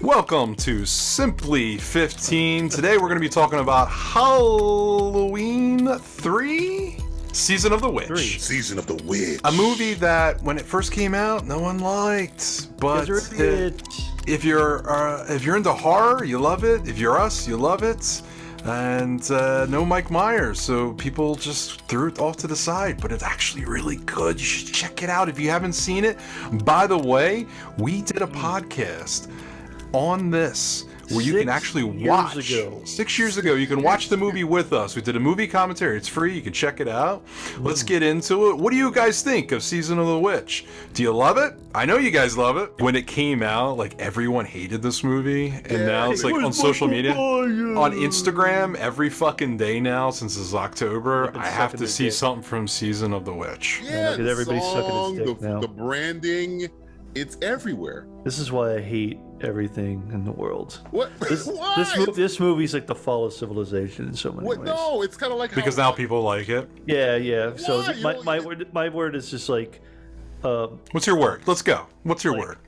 Welcome to Simply 15. Today we're going to be talking about Halloween 3? Season of the Witch. Season of the Witch. A movie that, when it first came out, no one liked. But if you're into horror, you love it. If you're us, you love it. And no Mike Myers, so people just threw it off to the side. But it's actually really good. You should check it out if you haven't seen it. By the way, we did a podcast on this where you can actually watch 6 years ago. You can watch the movie with us. We did a movie commentary. It's free. You can check it out. Let's get into it. What do you guys think of Season of the Witch? Do you love it? I know you guys love it. When it came out, like, everyone hated this movie, and now it's like on social media, on Instagram, every fucking day now since it's October, I have to see something from Season of the Witch. Yeah, because everybody's sucking its dick now. The branding, it's everywhere. This is why I hate everything in the world. What? This movie's like the fall of civilization in so many ways. No, it's kind of like because now people like it. Yeah. So my word is just like. What's your word? Let's go. What's your word?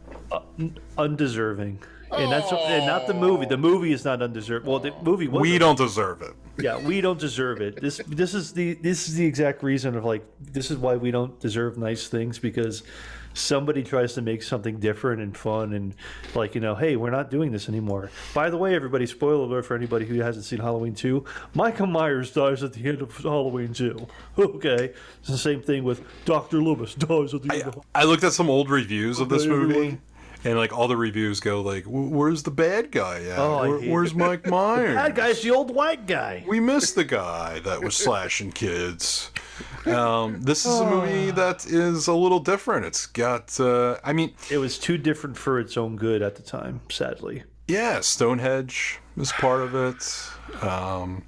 Undeserving. And that's and not the movie. The movie is not undeserving. Well, the movie was. We don't deserve it. Yeah, we don't deserve it. This is the exact reason of like this is why we don't deserve nice things, because somebody tries to make something different and fun and like, you know, hey, we're not doing this anymore. By the way, everybody, spoiler alert for anybody who hasn't seen Halloween 2, Michael Myers dies at the end of Halloween 2. Okay. It's the same thing with Dr. Loomis dies at the end of I looked at some old reviews of this movie. And, like, all the reviews go, like, where's the bad guy at? Where's Mike Myers? The bad guy's the old white guy. We missed the guy that was slashing kids. This is a movie that is a little different. It's got, it was too different for its own good at the time, sadly. Yeah, Stonehenge is part of it.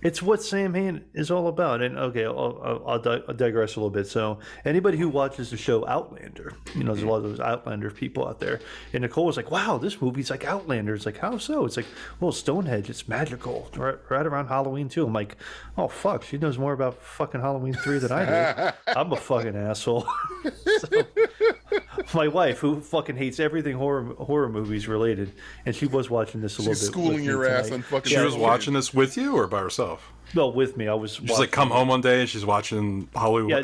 It's what Sam Hain is all about. And okay, I'll digress a little bit. So anybody who watches the show Outlander, you know, there's a lot of those Outlander people out there. And Nicole was like, wow, this movie's like Outlander. It's like, how so? It's like, well, Stonehenge, it's magical. Right around Halloween too. I'm like, oh, fuck, she knows more about fucking Halloween 3 than I do. I'm a fucking asshole. So, my wife, who fucking hates everything horror movies related, and she was watching this a little bit. She's schooling your ass on fucking. She was watching this with you or by herself? No, with me. I was. She's like, come home one day and she's watching Halloween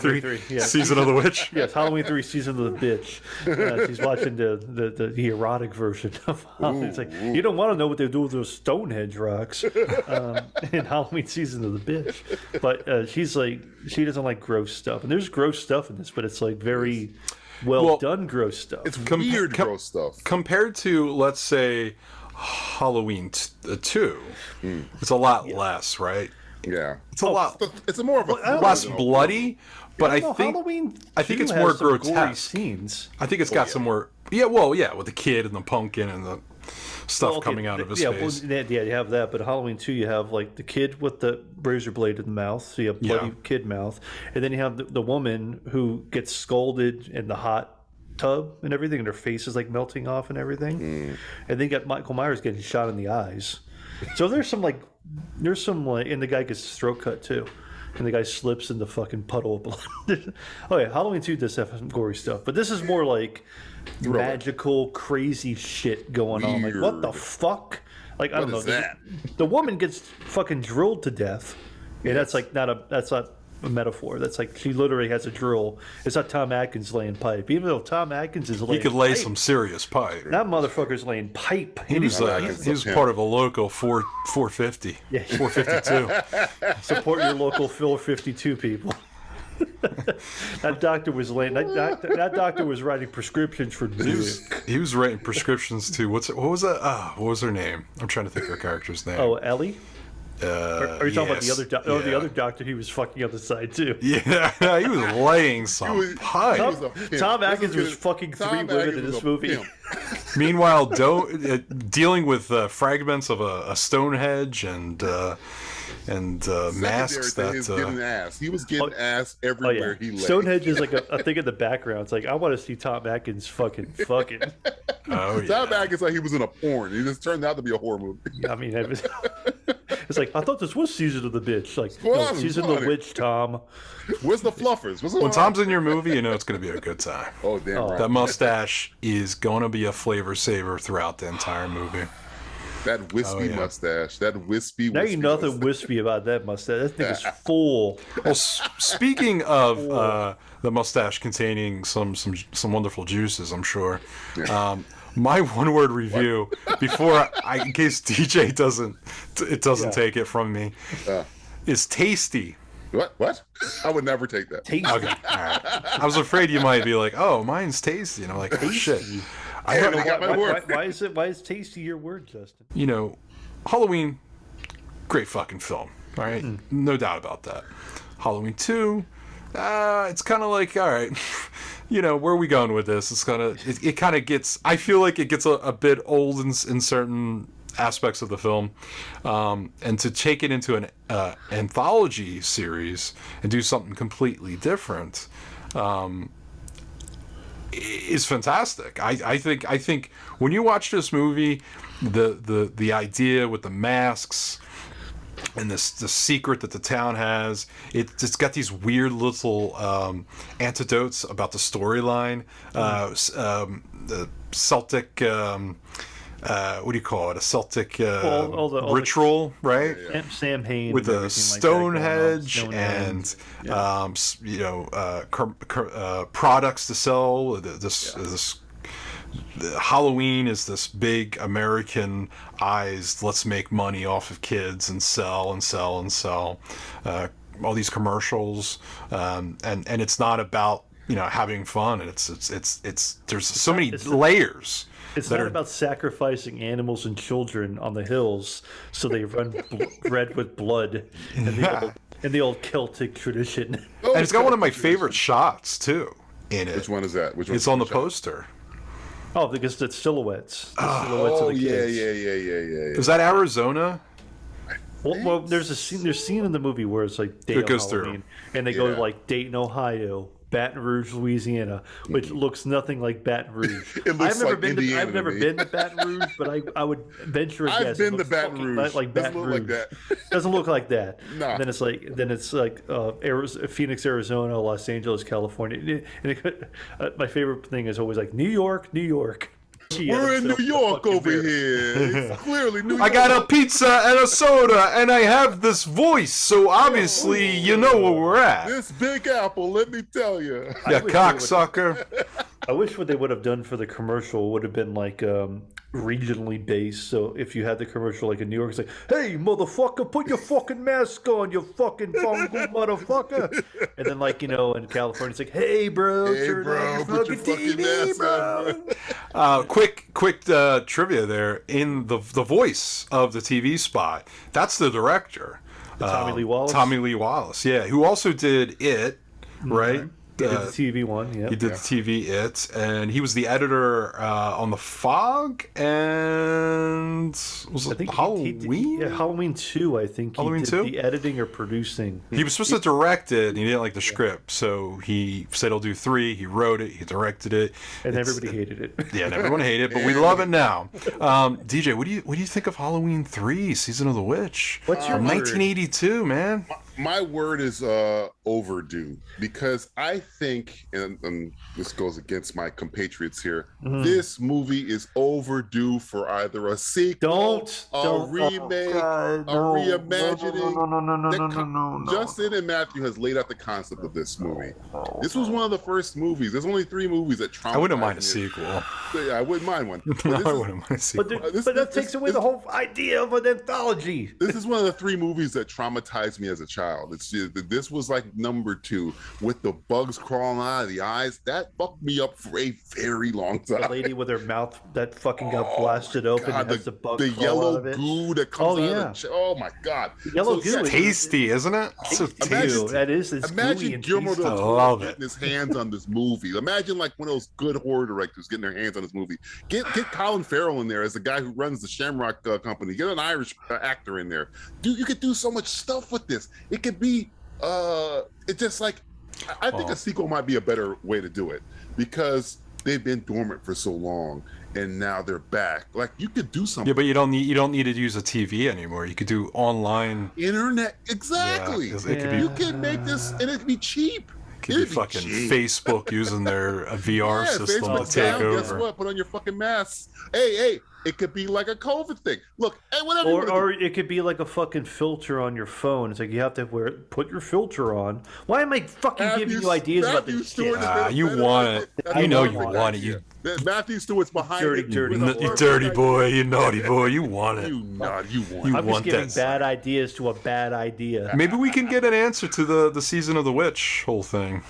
3, yeah. Season of the Witch. Yes, Halloween 3, Season of the Bitch. She's watching the erotic version of Halloween. It's like, you don't want to know what they do with those Stonehenge rocks in Halloween Season of the Bitch. But she's like, she doesn't like gross stuff. And there's gross stuff in this, but it's like very well done gross stuff. It's weird gross stuff. Compared to, let's say, Halloween 2, it's a lot less, right? Yeah, it's a lot. It's more of a less bloody, but I think it's more grotesque. Gory scenes. I think it's got some more. Yeah, with the kid and the pumpkin and the stuff coming out of his face. You have that, but Halloween 2, you have like the kid with the razor blade in the mouth, so you have bloody kid mouth, and then you have the woman who gets scalded in the hot tub and everything, and her face is like melting off and everything. And then you got Michael Myers getting shot in the eyes. So there's some and the guy gets his throat cut too, and the guy slips in the fucking puddle of blood. Oh yeah, Halloween 2 does have some gory stuff, but this is more like magical, crazy shit going on. Like, what the fuck? Like, I don't know. The woman gets fucking drilled to death, and that's not a metaphor. That's like she literally has a drill. It's not Tom Atkins laying pipe, even though Tom Atkins is laying. He could lay some serious pipe. That motherfucker's laying pipe. He was part of a local 450. Yeah. 452. Support your local 452 people. That doctor was laying. That doctor was writing prescriptions for Duke. He was writing prescriptions too. What was that? What was her name? I'm trying to think of her character's name. Oh, Ellie. Are you talking about the other doctor? Oh, the other doctor he was fucking on the side too. Yeah, he was laying some pipe. Tom Atkins was fucking 3 women in this movie. Meanwhile, dealing with fragments of a Stonehenge and masks that he was getting ass everywhere he lay. Stonehenge is like a thing in the background. It's like, I want to see Tom Atkins fucking. Oh yeah. Tom Atkins like he was in a porn. He just turned out to be a horror movie. I mean, it's It's like, I thought this was Season of the Bitch. Like, on, Season of the Witch, Tom. Where's the fluffers? When Tom's in your movie, you know it's going to be a good time. Oh, damn right. That mustache is going to be a flavor saver throughout the entire movie. That wispy mustache. That wispy There ain't nothing mustache. wispy about that mustache. That thing is full. Well, speaking of the mustache containing some wonderful juices, I'm sure. My one-word review before in case DJ doesn't take it from me, is tasty. What? I would never take that. Tasty. Okay, all right. I was afraid you might be like, "Oh, mine's tasty," and I'm like, "Oh shit." Why is tasty your word, Justin? You know, Halloween, great fucking film. All right, no doubt about that. Halloween 2, it's kind of like, all right, you know, where are we going with this? It's kind of it kind of gets. I feel like it gets a bit old in certain aspects of the film, and to take it into an anthology series and do something completely different is fantastic. I think when you watch this movie, the idea with the masks and the secret that the town has, it's got these weird little anecdotes about the storyline. The Celtic, what do you call it? A Celtic ritual, right? Samhain with the Stonehenge and you know, products to sell. Halloween is this big Americanized, let's make money off of kids and sell and sell and sell. All these commercials, and it's not about, you know, having fun. It's there's so many layers. It's not about sacrificing animals and children on the hills so they run red with blood in the old Celtic tradition. And it's got one of my favorite shots too in it. Which one is that? It's on the poster. Oh, because it's silhouettes. Silhouettes of the kids. Yeah. Is that Arizona? Well, there's a scene in the movie where it's like day of Halloween, and they go to like Dayton, Ohio, Baton Rouge, Louisiana, which looks nothing like Baton Rouge. I've never been to Baton Rouge, but I would venture a guess. I've been to Baton Rouge. Like Baton Rouge. Like that. Doesn't look like that. No. And then it's like Phoenix, Arizona, Los Angeles, California. And my favorite thing is always like New York, New York. We're in New York over here. It's clearly New York. I got a pizza and a soda, and I have this voice, so obviously you know where we're at. This Big Apple, let me tell you. You cocksucker. I wish what they would have done for the commercial would have been like regionally based. So if you had the commercial like in New York, it's like, "Hey, motherfucker, put your fucking mask on, you fucking bungle motherfucker." And then like, you know, in California, it's like, "Hey, bro, turn on your fucking TV, bro." Quick trivia there. In the voice of the TV spot, that's the director. Tommy Lee Wallace? Tommy Lee Wallace, yeah, who also did It, right? He did the TV one, yeah. He did the TV It, and he was the editor on The Fog, and was it Halloween? Halloween 2, I think. Halloween he did 2? the editing or producing. He was supposed to direct it, and he didn't like the script, so he said he'll do 3. He wrote it, he directed it, and everybody hated it. Yeah, and everyone hated it, but we love it now. DJ, what do you think of Halloween 3, Season of the Witch? What's your from 1982, man? My word is overdue, because I think, and this goes against my compatriots here, this movie is overdue for either a sequel, a remake, a reimagining. No. Justin and Matthew has laid out the concept of this movie. This was one of the first movies. There's only 3 movies that traumatized me. I wouldn't mind a sequel. Yeah, I wouldn't mind one. No, I wouldn't mind a sequel. But that takes away the whole idea of an anthology. This is one of the 3 movies that traumatized me as a child. This was like number 2 with the bugs crawling out of the eyes. That fucked me up for a very long time. The lady with her mouth that fucking got blasted open. God, has the yellow goo that comes out of the oh my god. Yellow goo is tasty, isn't it? So tasty. That is. Imagine Guillermo del Toro getting his hands on this movie. Imagine like one of those good horror directors getting their hands on this movie. Get Colin Farrell in there as the guy who runs the Shamrock company. Get an Irish actor in there. Dude, you could do so much stuff with this. It could be it's just like, I think a sequel might be a better way to do it, because they've been dormant for so long, and now they're back. Like, you could do something. Yeah, but you don't need to use a TV anymore. You could do online Internet, exactly. Yeah, it could be. You can make this, and it'd be cheap. Could be fucking Facebook using their VR system Facebook to take down, over. Guess what? Put on your fucking mask. Hey, it could be like a COVID thing. Look, hey, whatever. Or it could be like a fucking filter on your phone. It's like you have to put your filter on. Why am I fucking giving you ideas about this shit? You want it. You know you want it. You Matthew Stewart's behind it. You dirty boy. You naughty boy. You want it. I'm just giving bad ideas to a bad idea. Maybe we can get an answer to the season of the witch whole thing.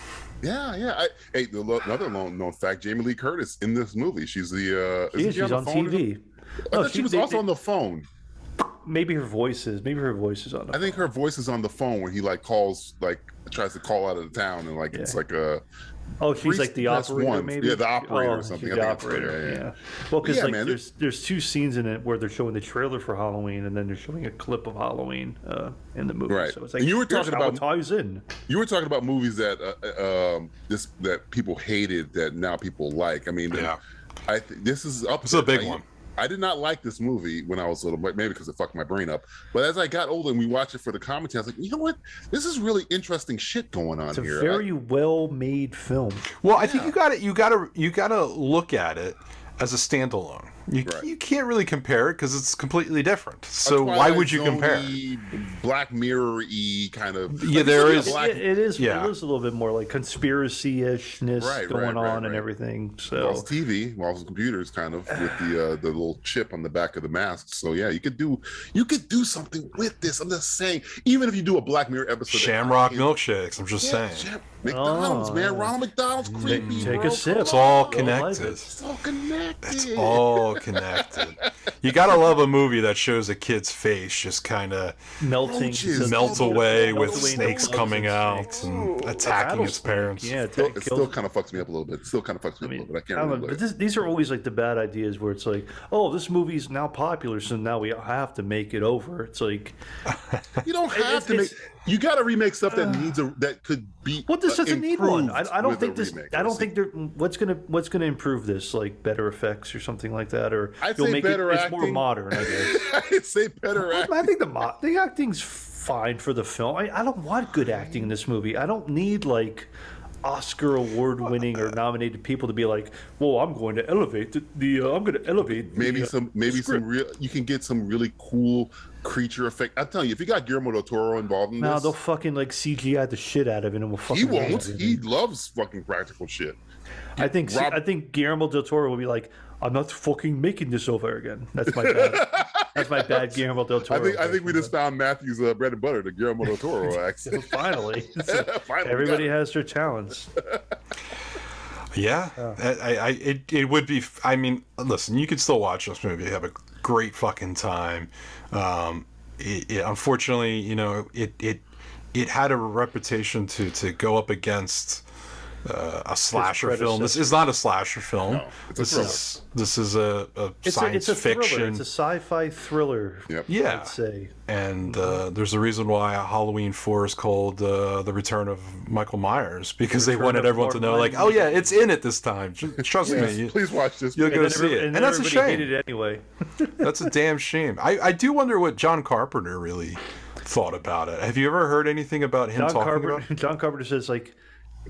Yeah. Another known fact: Jamie Lee Curtis in this movie. She's the. She's on TV. I thought she was also on the phone. Maybe her voice is on the phone. I think her voice is on the phone when he tries to call out of the town and it's like a. Oh, she's like the operator, maybe? Yeah, the operator or something. She's the operator, yeah. Well, because there's two scenes in it where they're showing the trailer for Halloween, and then they're showing a clip of Halloween in the movie. Right. So it's like, and you were talking about it ties in. You were talking about movies that that people hated that now people like. I mean, this is up. It's a big one. I did not like this movie when I was little, maybe because it fucked my brain up. But as I got older and we watched it for the commentary, I was like, you know what? This is really interesting shit going on here. It's a very well-made film. Well, I think you gotta look at it as a standalone. You can't really compare it because it's completely different. So why would you compare? Black Mirror-y kind of. Yeah, there is. It is a little bit more like conspiracy-ishness going on and everything. So it's TV, it's computers, kind of with the little chip on the back of the mask. So yeah, you could do something with this. I'm just saying, even if you do a Black Mirror episode, Shamrock milkshakes. I'm just saying. McDonald's, man, Ronald McDonald's creepy. Take a sip. It's all connected. It's all connected. It's all connected. You gotta love a movie that shows a kid's face just kind of melt away with snakes coming out and attacking its parents. Yeah, it still kind of fucks me up a little bit. I can't remember. But these are always like the bad ideas where it's like, oh, this movie's now popular, so now we have to make it over. It's like you don't have to make. You got to remake stuff that that could be. Well, this doesn't need one. I don't think this. I don't think they're. What's gonna improve this? Like better effects or something like that, or I'd say better acting. It's more modern, I guess. I'd say better acting. I think the acting's fine for the film. I don't want good acting in this movie. I don't need like Oscar award-winning or nominated people to be like, "Well, I'm going to elevate I'm going to elevate." Maybe some real. You can get some really cool creature effect. I'm telling you, if you got Guillermo del Toro involved in this, they'll fucking like CGI the shit out of it, and we'll fucking. He won't. He loves fucking practical shit. I think Guillermo del Toro will be like, "I'm not fucking making this over again." That's my bad. That's my bad Guillermo del Toro. I think we just found Matthew's bread and butter, the Guillermo del Toro accent. Finally, everybody has their talents. Yeah, it would be. I mean, listen, you could still watch this movie, have a great fucking time. Unfortunately, it had a reputation to go up against a slasher film. This is not a slasher film. No, this is a science fiction. Thriller. It's a sci-fi thriller. Yep. Yeah, I'd say. And there's a reason why Halloween 4 is called The Return of Michael Myers, because they wanted everyone to know, like, oh yeah, it's in it this time. Trust me. Please watch this. You'll go see it, and that's a shame. Hated it anyway. That's a damn shame. I do wonder what John Carpenter really thought about it. Have you ever heard anything about him talking about it? John Carpenter says like,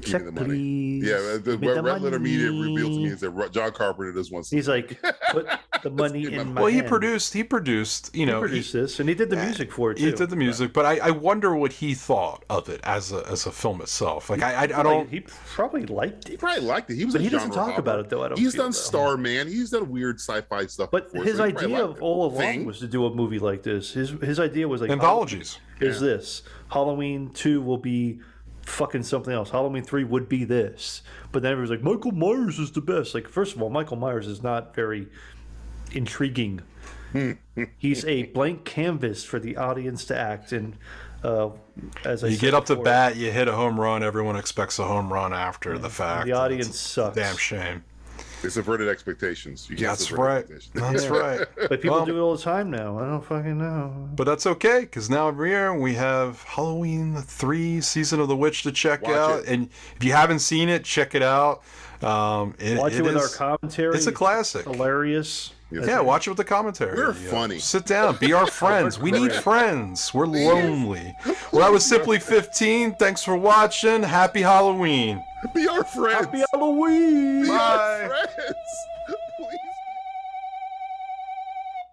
Give me the money. Please. Yeah, what Red Letter Media revealed to me is that John Carpenter does want. He's like, put the money in my hand. He produced. He produced this, and he did the music for it too. He did the music, but I wonder what he thought of it as a film itself. Like I don't. He probably liked it. He probably liked it. He doesn't talk about it though. He's done Starman. He's done weird sci-fi stuff. But his idea of all along was to do a movie like this. His idea was like anthologies. Is this Halloween 2 will be fucking something else. Halloween 3 would be this. But then everyone's like, Michael Myers is the best. Like, first of all, Michael Myers is not very intriguing. He's a blank canvas for the audience to act in. As you get up to bat, you hit a home run, everyone expects a home run after the fact. The audience sucks. Damn shame. They subverted expectations. That's right. That's right. But people do it all the time now. I don't fucking know. But that's okay, because now every year we have Halloween 3 Season of the Witch to check out. And if you haven't seen it, check it out. Watch it with our commentary. It's a classic. Hilarious. Yeah, watch it with the commentary. We're funny. Sit down, be our friends. We need friends. We're lonely. Well, that was Simply 15. Thanks for watching. Happy Halloween. Be our friends. Happy Halloween. Be Bye. our friends.